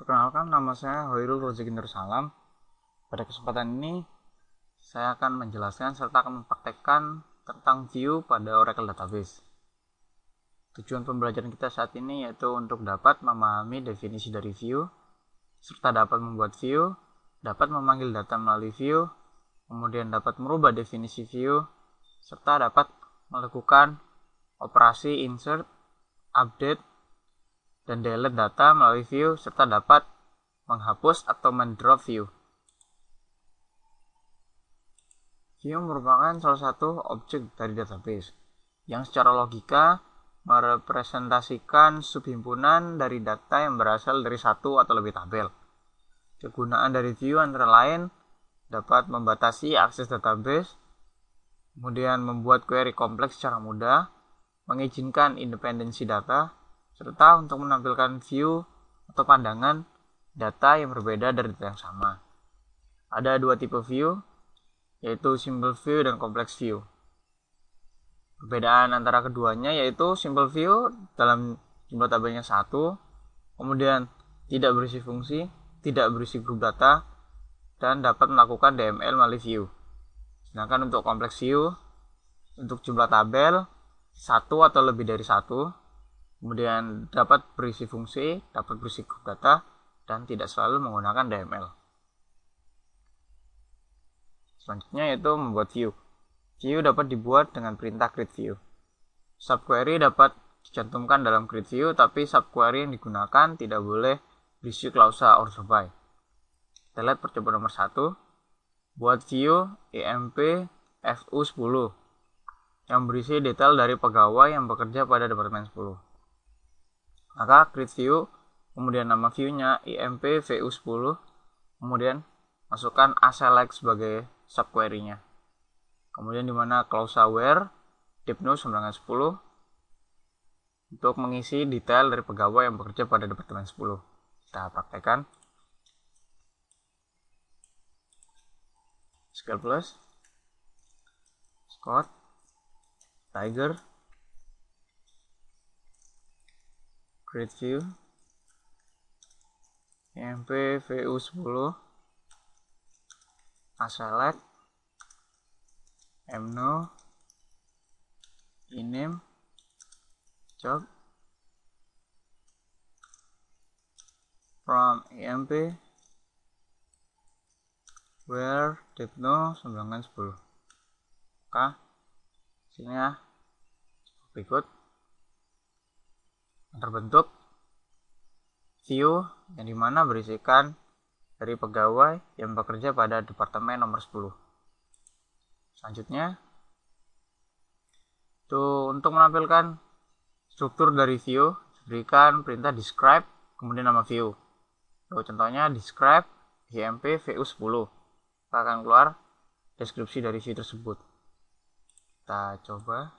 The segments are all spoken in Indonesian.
Perkenalkan, nama saya Hoirul Rozikin Darussalam. Pada kesempatan ini, saya akan menjelaskan serta akan mempraktekkan tentang view pada Oracle Database. Tujuan pembelajaran kita saat ini yaitu untuk dapat memahami definisi dari view, serta dapat membuat view, dapat memanggil data melalui view, kemudian dapat merubah definisi view, serta dapat melakukan operasi insert, update, dan delete data melalui view, serta dapat menghapus atau mendrop view. View merupakan salah satu objek dari database yang secara logika merepresentasikan subhimpunan dari data yang berasal dari satu atau lebih tabel. Kegunaan dari view antara lain dapat membatasi akses database, kemudian membuat query kompleks secara mudah, mengizinkan independensi data, serta untuk menampilkan view atau pandangan data yang berbeda dari data yang sama. Ada dua tipe view, yaitu simple view dan complex view. Perbedaan antara keduanya yaitu simple view dalam jumlah tabelnya 1, kemudian tidak berisi fungsi, tidak berisi grup data, dan dapat melakukan DML melalui view. Sedangkan untuk complex view, untuk jumlah tabel 1 atau lebih dari 1, kemudian dapat berisi fungsi, dapat berisi grup data, dan tidak selalu menggunakan DML. Selanjutnya yaitu membuat view. View dapat dibuat dengan perintah create view. Subquery dapat dicantumkan dalam create view, tapi subquery yang digunakan tidak boleh berisi klausa order by. Kita lihat percobaan nomor 1. Buat view emp fu10 yang berisi detail dari pegawai yang bekerja pada departemen 10. Maka create view, kemudian nama view-nya emp vu10, kemudian masukkan aselect sebagai subquery-nya. Kemudian di mana klausa where dipno 910 untuk mengisi detail dari pegawai yang bekerja pada departemen 10. Kita praktekkan. Scale plus, Scott, Tiger, create view, emp vu10, aselect, mno, iname, job, from emp where dipno 910. Oke, hasilnya berikut. Terbentuk view yang dimana berisikan dari pegawai yang bekerja pada departemen nomor 10. Selanjutnya, untuk menampilkan struktur dari view, berikan perintah describe, kemudian nama view. Contohnya describe emp vu10. Akan keluar deskripsi dari view tersebut. Kita coba.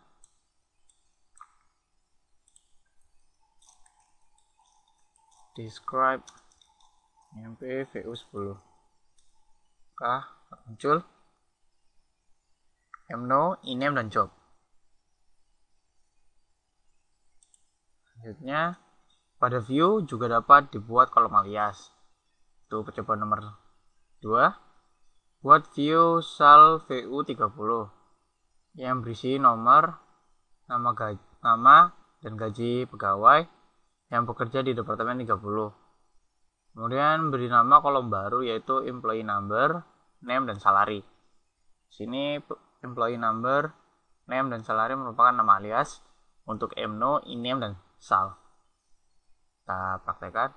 Describe emp vu10. Muncul mno, iname, dan job. Selanjutnya, pada view juga dapat dibuat kolom alias. Itu percobaan nomor 2. Buat view sal vu30 yang berisi nomor, nama dan gaji pegawai yang bekerja di departemen 30. Kemudian beri nama kolom baru yaitu employee number, name, dan salary. Sini employee number, name, dan salary merupakan nama alias untuk mno, iname, dan sal. Kita praktekkan.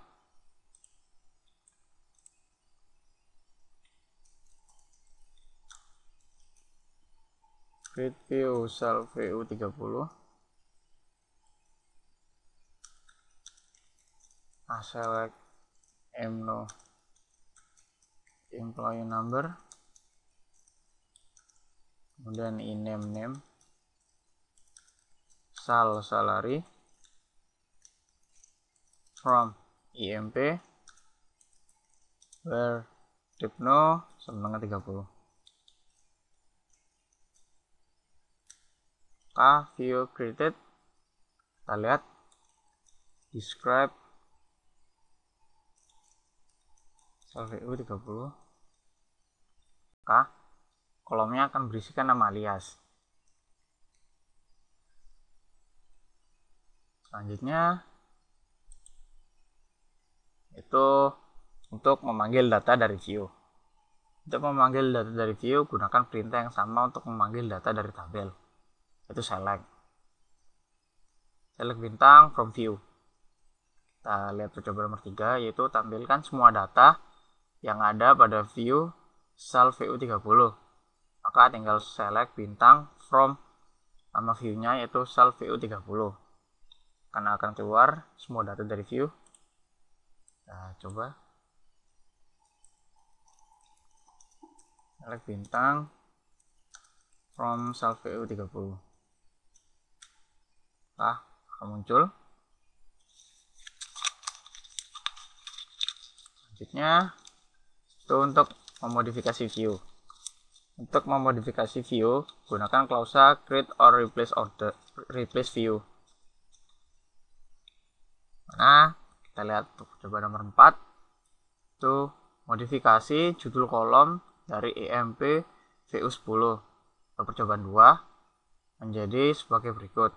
Create view sal vu30, select mno, employee number, kemudian iname, name, sal, salary, from emp where dipno 930. View created. Kita lihat describe sal VU 30. Maka kolomnya akan berisikan nama alias. Selanjutnya itu untuk memanggil data dari view. Untuk memanggil data dari view, gunakan perintah yang sama untuk memanggil data dari tabel, yaitu select bintang from view. Kita lihat percobaan nomor 3, yaitu tampilkan semua data yang ada pada view sal VU 30. Maka tinggal select bintang from nama view-nya, yaitu sal VU 30. Karena akan keluar semua data dari view. Nah, coba select bintang from sal VU 30. Nah, akan muncul. Selanjutnya itu untuk memodifikasi view. Untuk memodifikasi view, gunakan klausa create or replace view. Nah, kita lihat coba nomor 4. Itu modifikasi judul kolom dari EMP VU 10. Percobaan 2 menjadi sebagai berikut.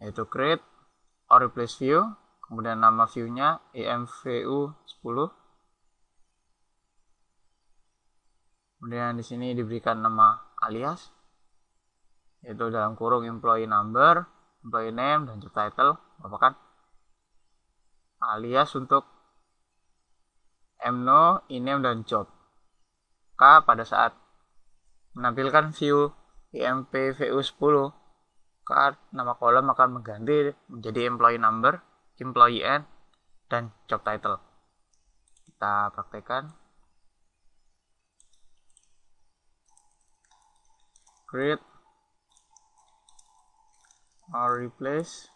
Yaitu create or replace view, kemudian nama view-nya EMVU 10. Kemudian di sini diberikan nama alias, yaitu dalam kurung employee number, employee name, dan job title merupakan alias untuk mno, ename, dan job. Maka pada saat menampilkan view EMP VU 10, maka nama kolom akan mengganti menjadi employee number, employee end, dan job title. Kita praktekkan. Create or replace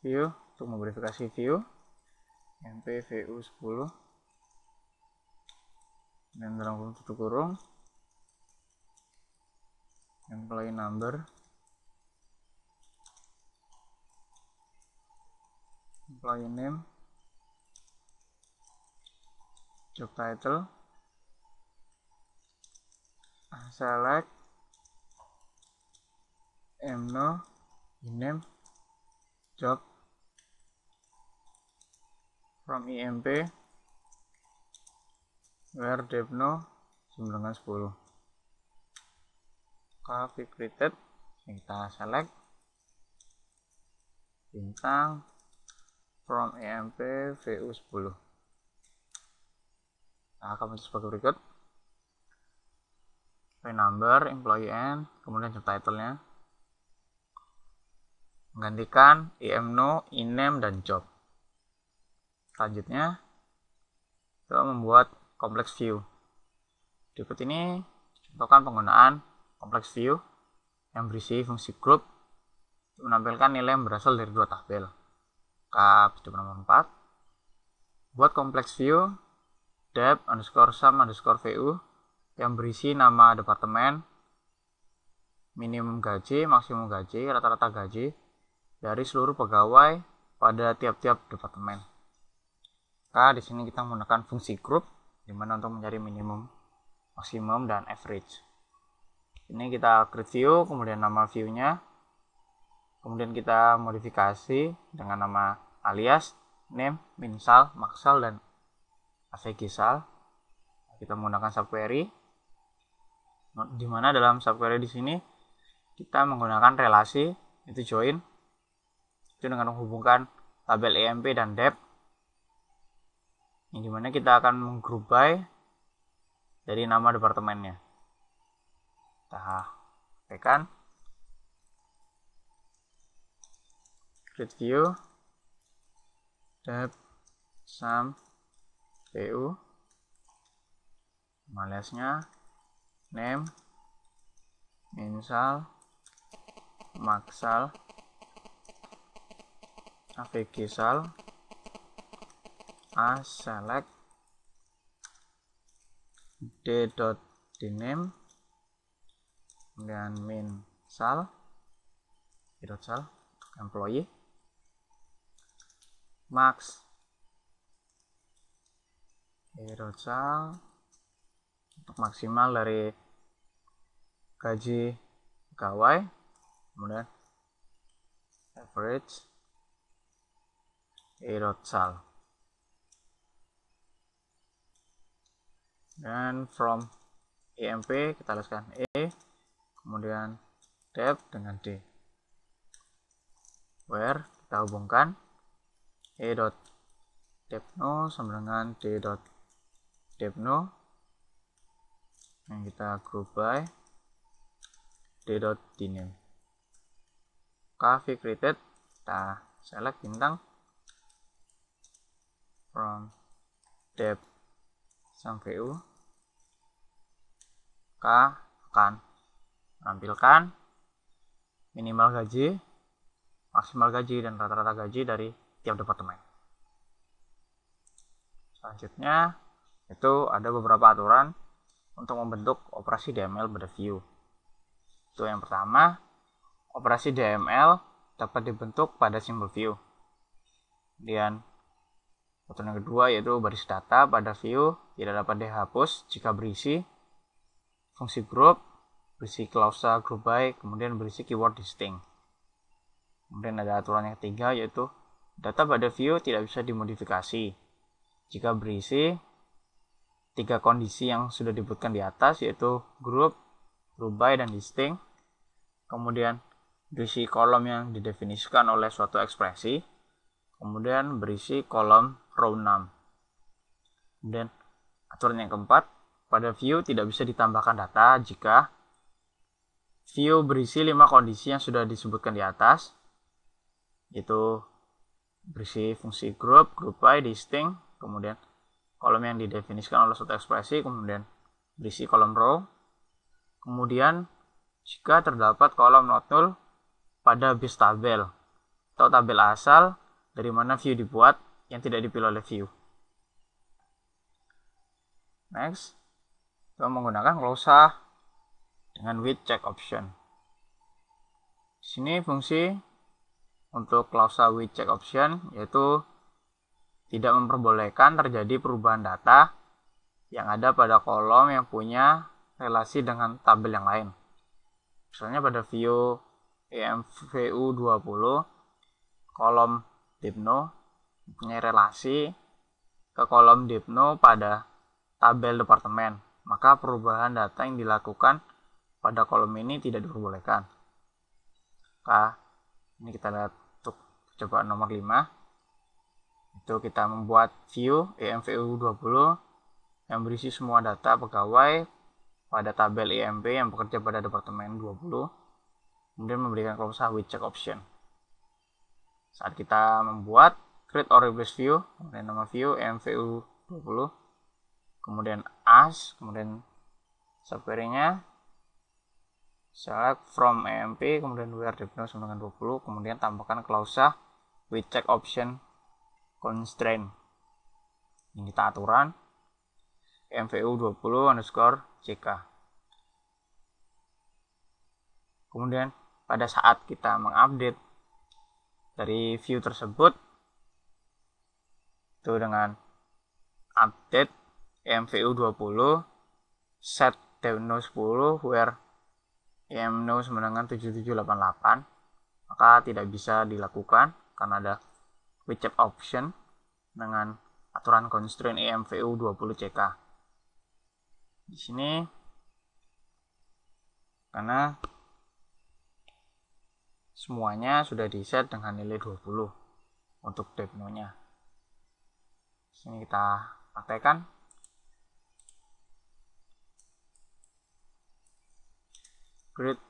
view untuk memverifikasi view EMP VU 10, dan dalam kurung tutup kurung employee number, employee name, job title, select mno, ename, job from EMP where devno 9/10. Copy created, kita select bintang from EMP VU 10. Nah, akan sebagai berikut. Employee number, employee end, kemudian job title-nya. Menggantikan emno, ename, dan job. Selanjutnya, kita membuat complex view. Berikut ini contohkan penggunaan complex view yang berisi fungsi group untuk menampilkan nilai yang berasal dari dua tabel. Coba nomor 4. Buat complex view dep underscore sum underscore VU yang berisi nama departemen, minimum gaji, maksimum gaji, rata-rata gaji dari seluruh pegawai pada tiap-tiap departemen. Maka di sini kita menggunakan fungsi group, di mana untuk mencari minimum, maksimum, dan average. Ini kita create view, kemudian nama view-nya, kemudian kita modifikasi dengan nama alias, name, minsal, maksal, dan avgsal. Kita menggunakan subquery, di mana dalam subquery di sini kita menggunakan relasi, itu join, itu dengan menghubungkan tabel EMP dan dep, yang dimana kita akan menggroup by dari nama departemennya. Kita tekan create view dep sum VU, aliasnya name, minsal, maksal, avgsal, a select d.dname, kemudian min sal, sal, employee, max, e.sal untuk maksimal dari gaji pegawai, kemudian average e.sal, dan from emp kita tuliskan e, kemudian dep dengan d, where kita hubungkan e.depno sama dengan d.depno yang kita group by d.dname. View created, kita select bintang from dep sang VU. K akan menampilkan minimal gaji, maksimal gaji, dan rata-rata gaji dari tiap departemen. Selanjutnya itu ada beberapa aturan untuk membentuk operasi DML pada view. Itu yang pertama, operasi DML dapat dibentuk pada simbol view. Kemudian aturan yang kedua yaitu baris data pada view tidak dapat dihapus jika berisi fungsi group, berisi klausa group by, kemudian berisi keyword distinct. Kemudian ada aturan yang ketiga yaitu data pada view tidak bisa dimodifikasi jika berisi 3 kondisi yang sudah disebutkan di atas, yaitu group by, dan distinct. Kemudian berisi kolom yang didefinisikan oleh suatu ekspresi, kemudian berisi kolom row 6. Kemudian aturan yang keempat, pada view tidak bisa ditambahkan data jika view berisi 5 kondisi yang sudah disebutkan di atas, yaitu berisi fungsi group by, distinct, kemudian kolom yang didefinisikan oleh suatu ekspresi, kemudian berisi kolom row. Kemudian jika terdapat kolom not null pada base tabel atau tabel asal dari mana view dibuat yang tidak dipilih oleh view. Next, kita menggunakan klausa dengan with check option. Di sini fungsi untuk klausa with check option yaitu tidak memperbolehkan terjadi perubahan data yang ada pada kolom yang punya relasi dengan tabel yang lain. Misalnya pada view EMVU20, kolom depno punya relasi ke kolom depno pada tabel departemen, maka perubahan data yang dilakukan pada kolom ini tidak diperbolehkan. Ini kita lihat untuk percobaan nomor 5. Itu kita membuat view EMVU20 yang berisi semua data pegawai pada tabel EMP yang bekerja pada departemen 20, kemudian memberikan klausa with check option. Saat kita membuat create or replace view, kemudian nama view EMVU20, kemudian as, kemudian subquery-nya select from EMP, kemudian where depno sama dengan 20, kemudian tambahkan klausa with check option constraint. Ini kita aturan EMVU20_CK. Kemudian pada saat kita mengupdate dari view tersebut, itu dengan update EMVU20 set depno 10 where EMNO sama dengan 7788, maka tidak bisa dilakukan karena ada with check option dengan aturan constraint EMVU20CK. Di sini karena semuanya sudah di set dengan nilai 20 untuk depno-nya. Di sini kita praktekkan. Create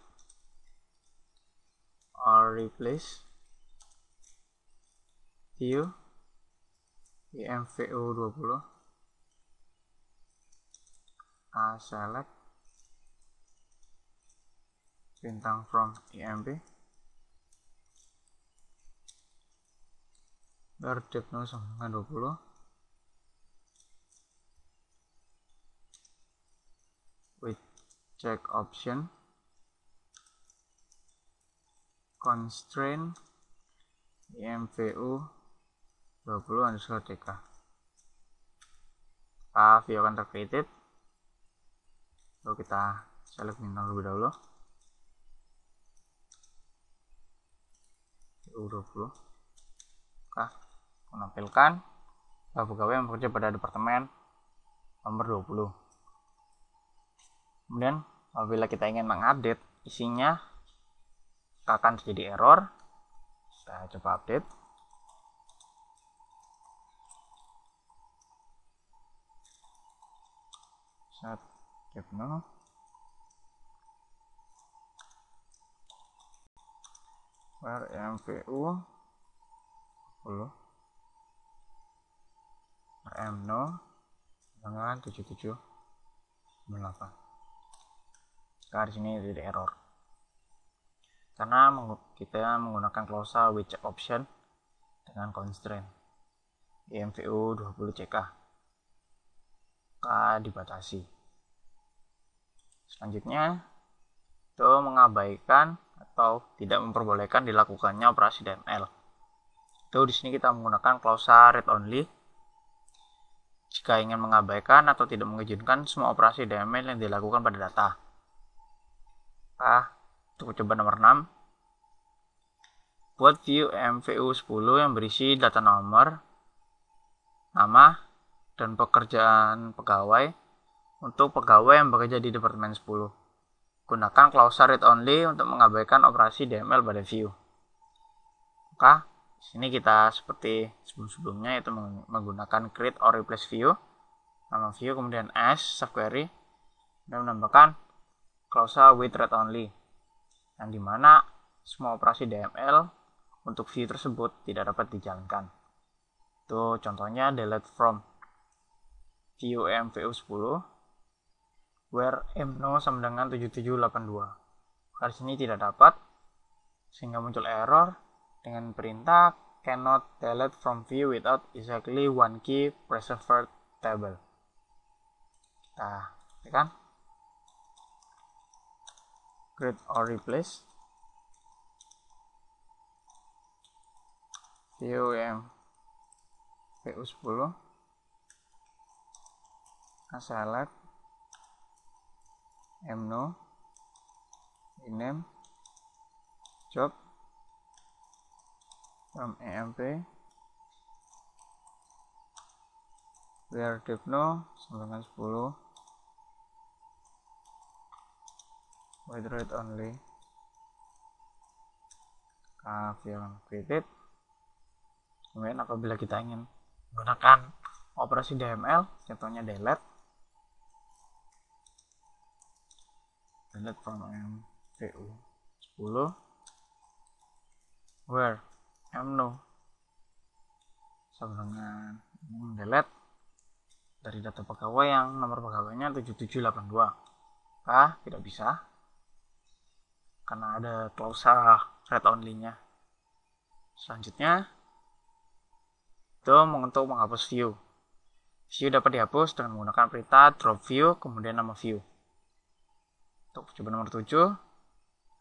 or replace view EMVU20 select bintang from EMP depno sama dengan 20 with check option constraint EMVU20_CK. maka view akan tercreated. Lalu kita select bintang lebih dahulu, view 20. Maka menampilkan pegawai yang bekerja pada departemen nomor 20. Kemudian apabila kita ingin mengupdate isinya, akan terjadi error. Saya coba update. Set no. Where MVU 10 no dengan 7798. Nah, di sini jadi error karena kita menggunakan klausa with check option dengan constraint IMVU 20 CK, maka dibatasi. Selanjutnya itu mengabaikan atau tidak memperbolehkan dilakukannya operasi DML. Itu di sini kita menggunakan klausa read only. Jika ingin mengabaikan atau tidak mengizinkan semua operasi DML yang dilakukan pada data. Untuk coba nomor 6, buat view MVU 10 yang berisi data nomor, nama, dan pekerjaan pegawai untuk pegawai yang bekerja di Departemen 10. Gunakan klausa read only untuk mengabaikan operasi DML pada view. Maka di sini kita seperti sebelum-sebelumnya, yaitu menggunakan create or replace view, nama view, kemudian as subquery, dan menambahkan klausa with read only, yang dimana semua operasi DML untuk view tersebut tidak dapat dijalankan. Itu contohnya delete from view MVU 10 where mno sama dengan 7782. Di sini tidak dapat, sehingga muncul error dengan perintah cannot delete from view without exactly one key preserved table. Kita tekan create or replace view MVU 10, select mno rename job from emp where devno 10 with read only, view created. Kemudian apabila kita ingin menggunakan operasi DML, contohnya delete from MVU 10 where mno sama dengan delete dari data pegawai yang nomor pegawainya 7782. Tidak bisa karena ada klausa read only-nya. Selanjutnya itu untuk menghapus view. View dapat dihapus dengan menggunakan perintah drop view kemudian nama view. Untuk coba nomor 7,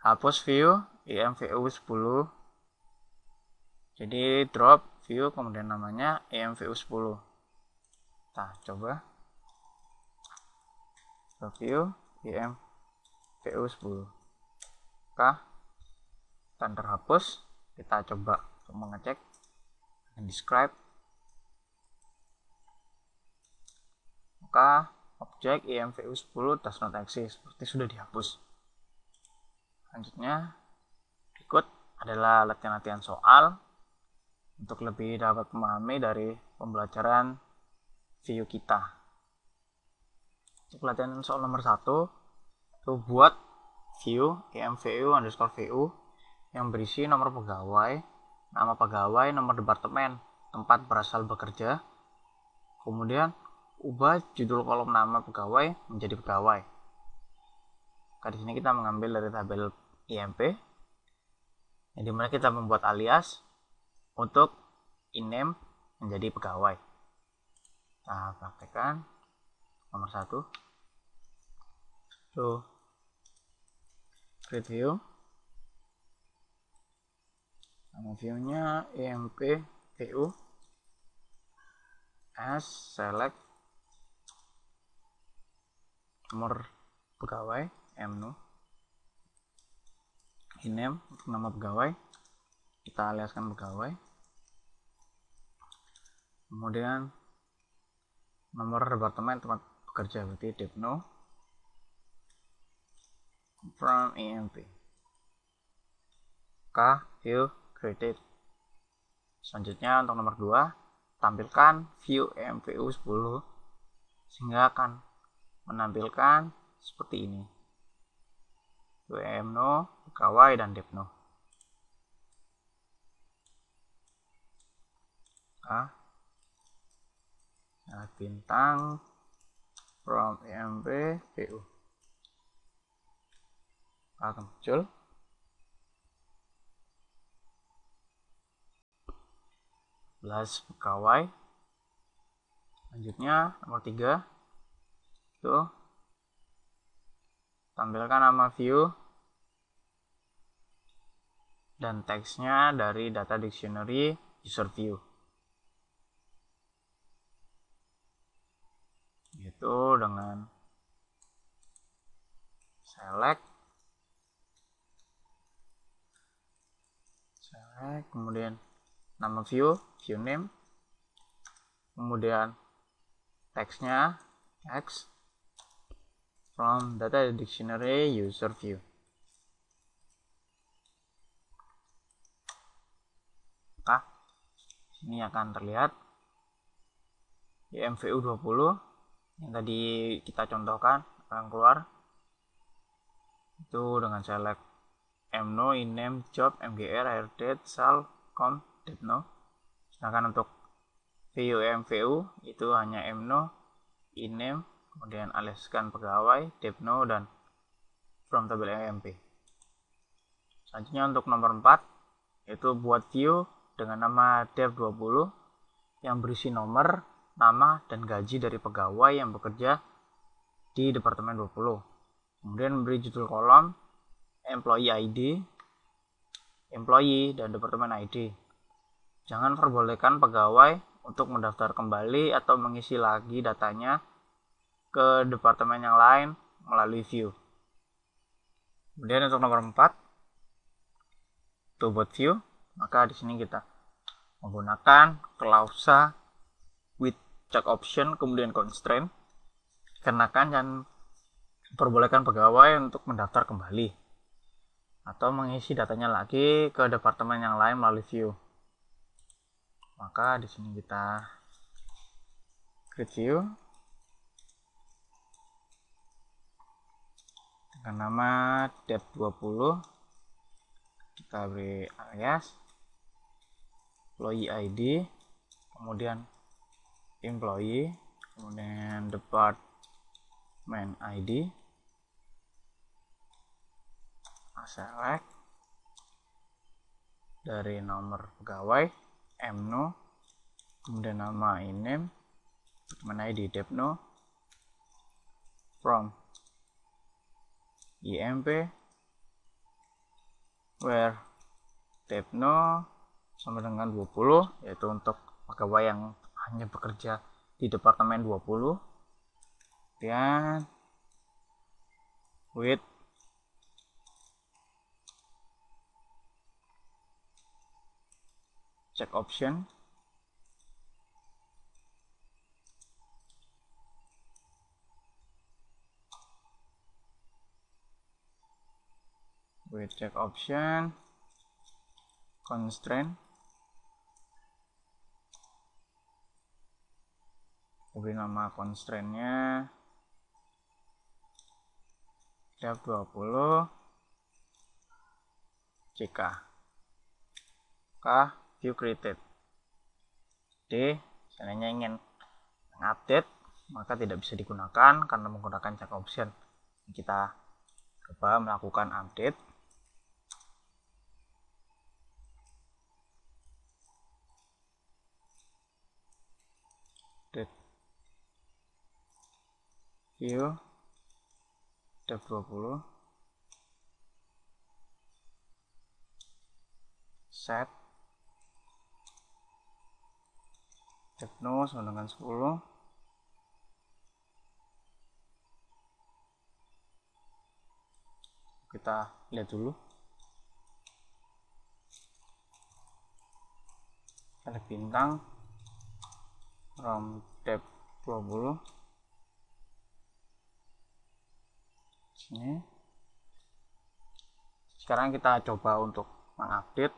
hapus view IMVU 10. Jadi drop view kemudian namanya IMVU 10. Kita coba drop view IMVU 10. Dan terhapus. Kita coba untuk mengecek dan describe. Maka objek IMVU 10 does not exist, seperti sudah dihapus. Selanjutnya berikut adalah latihan-latihan soal untuk lebih dapat memahami dari pembelajaran view kita. Untuk latihan soal nomor 1, itu buat view IMVU underscore VU yang berisi nomor pegawai, nama pegawai, nomor departemen, tempat berasal bekerja, kemudian ubah judul kolom nama pegawai menjadi pegawai. Di sini kita mengambil dari tabel IMP, yang dimana kita membuat alias untuk in-name menjadi pegawai. Kita praktekkan nomor 1. Create view. Nama view-nya IMP VU as select nomor pegawai mno, iname untuk nama pegawai, kita aliaskan pegawai, kemudian nomor departemen tempat bekerja berarti depno from EMP. View credit. Selanjutnya untuk nomor 2, tampilkan view MVU 10 sehingga akan menampilkan seperti ini. WMNO, pegawai dan depno. Bintang from EMP VU. Akan muncul. Pegawai. Selanjutnya nomor 3 itu tampilkan nama view dan teksnya dari data dictionary user view, yaitu dengan select, kemudian nama view name, kemudian teksnya text from data dictionary user view. Maka ini akan terlihat di MVU 20 yang tadi kita contohkan akan keluar itu dengan select mno, iname, job, mgr, hire date, sal, com, depno. Sedangkan untuk view MVU itu hanya mno, iname, kemudian aliaskan pegawai, depno, dan from tabel EMP. Selanjutnya untuk nomor 4 yaitu buat view dengan nama dev20 yang berisi nomor, nama, dan gaji dari pegawai yang bekerja di departemen 20. Kemudian beri judul kolom employee ID, employee, dan departemen ID. Jangan perbolehkan pegawai untuk mendaftar kembali atau mengisi lagi datanya ke departemen yang lain melalui view. Kemudian untuk nomor 4, to buat view, maka di sini kita menggunakan klausa with check option kemudian constraint, dikarenakan dan perbolehkan pegawai untuk mendaftar kembali atau mengisi datanya lagi ke departemen yang lain melalui view. Maka di sini kita create view dengan nama dev20, kita beri alias employee ID, kemudian employee, kemudian department ID, select dari nomor pegawai mno, kemudian nama iname, department ID depno, from EMP, where depno sama dengan 20, yaitu untuk pegawai yang hanya bekerja di departemen 20, dan with check option constraint, beri nama constraintnya dev20 CK view created. Jadi seandainya ingin mengupdate maka tidak bisa digunakan karena menggunakan check option. Kita coba melakukan update. View dev20 set depno sama dengan 10, kita lihat dulu. Ada bintang from tab 20 sini. Sekarang kita coba untuk mengupdate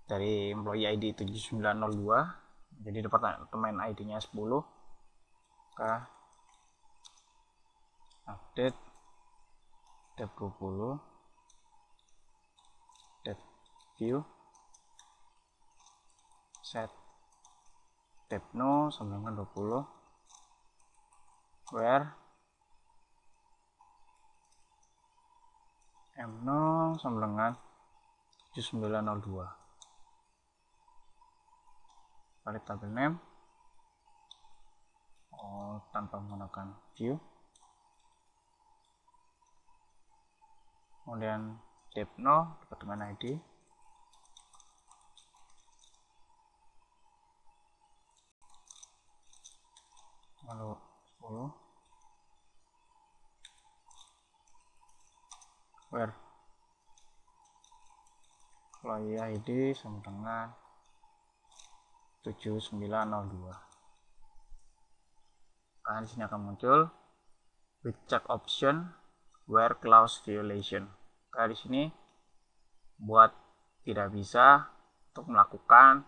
dari employee ID 7902 jadi departemen ID-nya 10 ke update tab 20 tab view set tab no sama dengan 20 where m0 sama dengan 7902 valid tabel name tanpa menggunakan view, kemudian tab no departemen ID lalu 10 where employee ID sama dengan 7902. Nah, di sini akan muncul with check option where clause violation. Nah, di sini buat tidak bisa untuk melakukan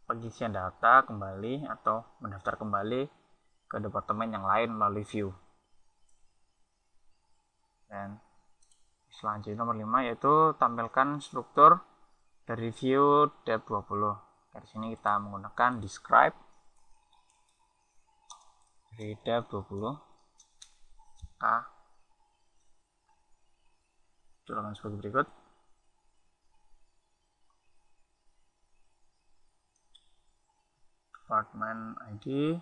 pengisian data kembali atau mendaftar kembali ke departemen yang lain melalui view. Dan selanjutnya nomor 5 yaitu tampilkan struktur dari view tab 20. Dari sini kita menggunakan describe dari tab 20 tulisan sebagai berikut. Department ID,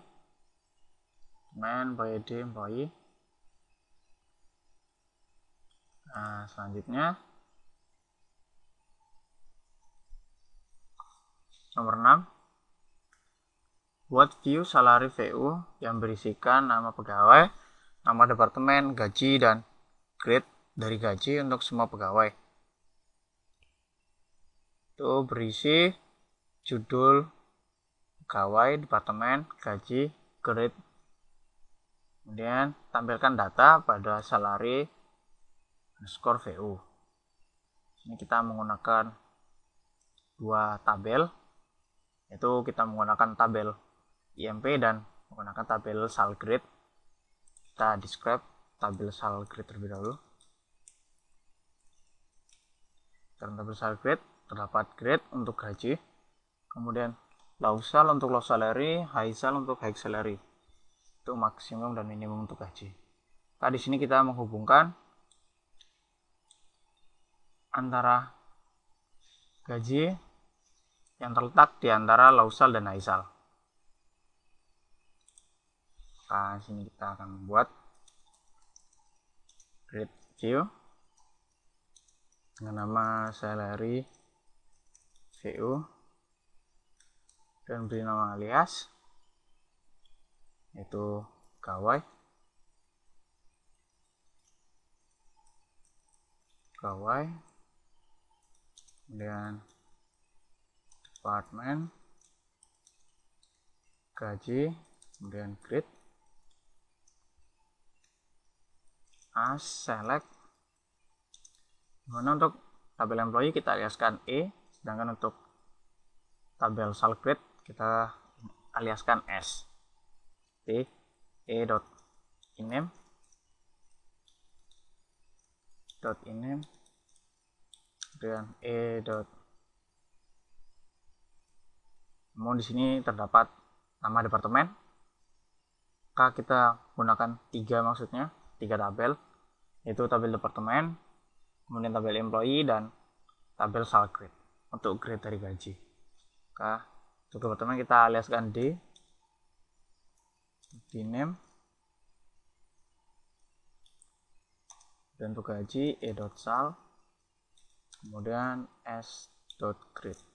employee. Nah, selanjutnya nomor 6 buat view salary VU yang berisikan nama pegawai, nama departemen, gaji, dan grade dari gaji untuk semua pegawai. Itu berisi judul pegawai, departemen, gaji, grade. Kemudian tampilkan data pada salary underscore VU. Ini kita menggunakan dua tabel, yaitu kita menggunakan tabel IMP dan menggunakan tabel salgrade. Kita describe tabel salgrade terlebih dahulu. Dalam tabel salgrade terdapat grade untuk gaji, kemudian low sal untuk low salary, high sal untuk high salary. Itu maksimum dan minimum untuk gaji. Nah, di sini kita menghubungkan antara gaji yang terletak di antara low sal dan high sal. Nah, sini kita akan membuat grade view dengan nama salary VU dan beri nama alias yaitu pegawai, kemudian departemen, gaji, kemudian grade, as select. Dimana untuk tabel employee kita aliaskan E, sedangkan untuk tabel salgrade kita aliaskan S. T e.iname dan e. Namun di sini terdapat nama departemen. Maka kita gunakan tiga tabel, yaitu tabel departemen, kemudian tabel employee, dan tabel salgrade untuk grade dari gaji. Maka untuk departemen kita aliaskan D, name, dan untuk gaji e.sal, kemudian s.grade.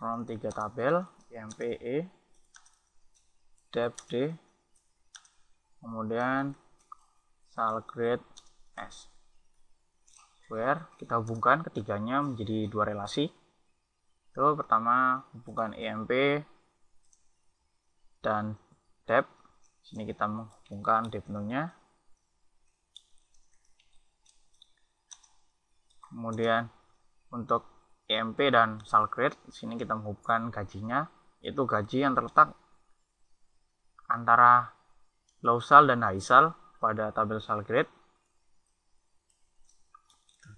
From 3 tabel, IMPE, tab D, kemudian SalGrade S, where kita hubungkan ketiganya menjadi dua relasi. Itu pertama hubungkan EMP dan depth. Sini kita menghubungkan depth nya. Kemudian untuk EMP dan SalGrade, sini kita menghubungkan gajinya, yaitu gaji yang terletak antara low sal dan high sal pada tabel SalGrade.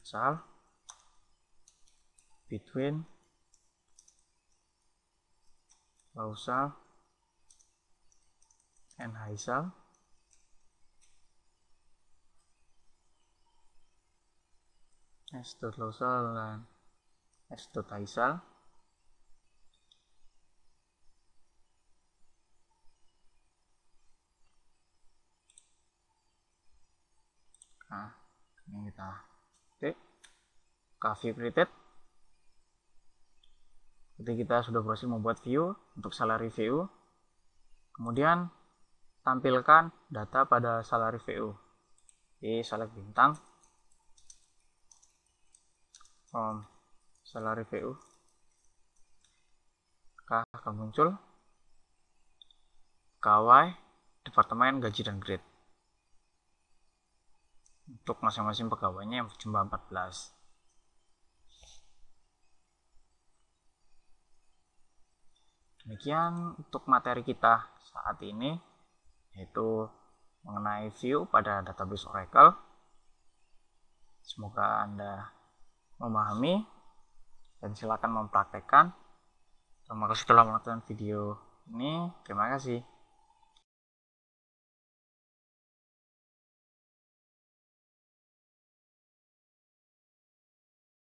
Sal between low sal and high sal. S dot low sal dan S dot high sal. Nah, ini kita klik view created. Jadi kita sudah berhasil membuat view untuk salary VU. Kemudian tampilkan data pada salary VU. Di select bintang from salary VU, maka akan muncul pegawai, departemen, gaji, dan grade untuk masing-masing pegawainya yang berjumlah 14. Demikian untuk materi kita saat ini, yaitu mengenai view pada database Oracle. Semoga Anda memahami dan silakan mempraktekkan. Terima kasih telah menonton video ini. Terima kasih.